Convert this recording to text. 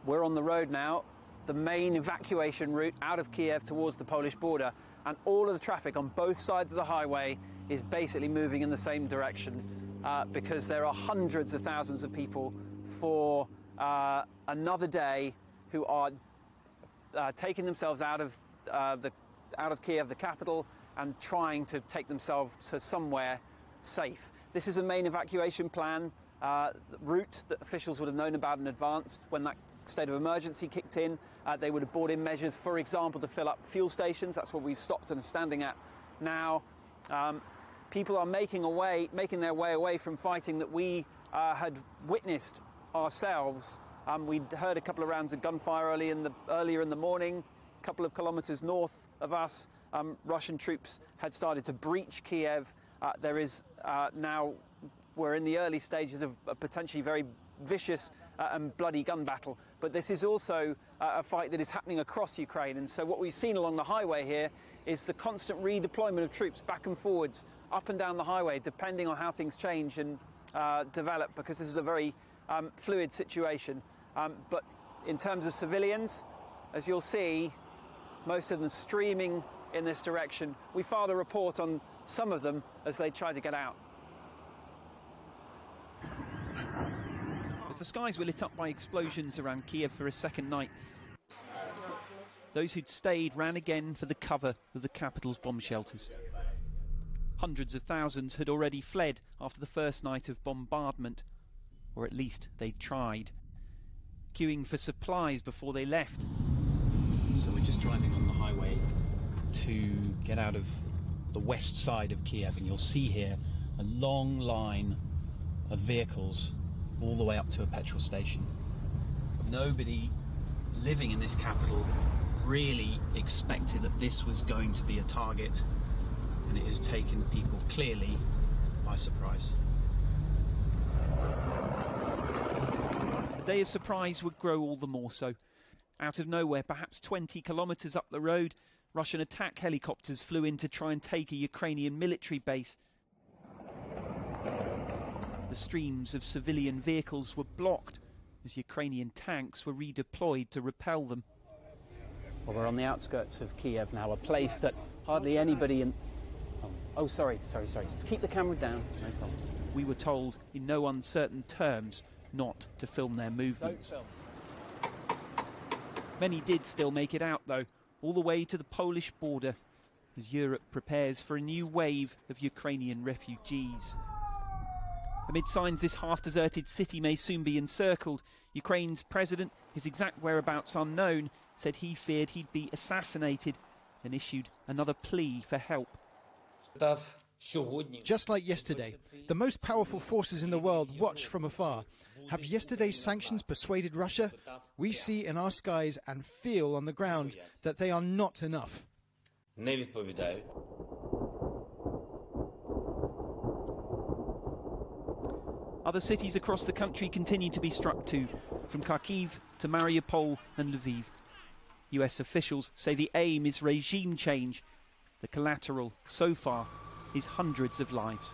We're on the road now, the main evacuation route out of Kyiv towards the Polish border, and all of the traffic on both sides of the highway is basically moving in the same direction because there are hundreds of thousands of people for another day who are taking themselves out of Kyiv, the capital, and trying to take themselves to somewhere safe. This is a main evacuation plan route that officials would have known about in advance. When that state of emergency kicked in, they would have brought in measures, for example, to fill up fuel stations. That's what we've stopped and are standing at now. People are making their way away from fighting that we had witnessed ourselves. We'd heard a couple of rounds of gunfire earlier in the morning. A couple of kilometres north of us, Russian troops had started to breach Kyiv. There is now, we're in the early stages of a potentially very vicious and bloody gun battle. But this is also a fight that is happening across Ukraine. And so what we've seen along the highway here is the constant redeployment of troops back and forwards, up and down the highway, depending on how things change and develop, because this is a very fluid situation. But in terms of civilians, as you'll see, most of them streaming in this direction. We filed a report on some of them as they tried to get out. As the skies were lit up by explosions around Kyiv for a second night, those who'd stayed ran again for the cover of the capital's bomb shelters. Hundreds of thousands had already fled after the first night of bombardment, or at least they'd tried, queuing for supplies before they left. So we're just driving on the highway to get out of the west side of Kyiv, and you'll see here a long line of vehicles all the way up to a petrol station. Nobody living in this capital really expected that this was going to be a target, and it has taken people clearly by surprise. A day of surprise would grow all the more so. Out of nowhere, perhaps 20 kilometres up the road, Russian attack helicopters flew in to try and take a Ukrainian military base. The streams of civilian vehicles were blocked as Ukrainian tanks were redeployed to repel them. Well, we're on the outskirts of Kyiv now, a place that hardly anybody in... Oh, sorry. Keep the camera down. No problem. We were told in no uncertain terms not to film their movements. Don't film. Many did still make it out, though, all the way to the Polish border, as Europe prepares for a new wave of Ukrainian refugees. Amid signs this half-deserted city may soon be encircled, Ukraine's president, his exact whereabouts unknown, said he feared he'd be assassinated and issued another plea for help. Just like yesterday, the most powerful forces in the world watch from afar. Have yesterday's sanctions persuaded Russia? We see in our skies and feel on the ground that they are not enough. Other cities across the country continue to be struck too, from Kyiv to Mariupol and Lviv. US officials say the aim is regime change. The collateral, so far, is hundreds of lives.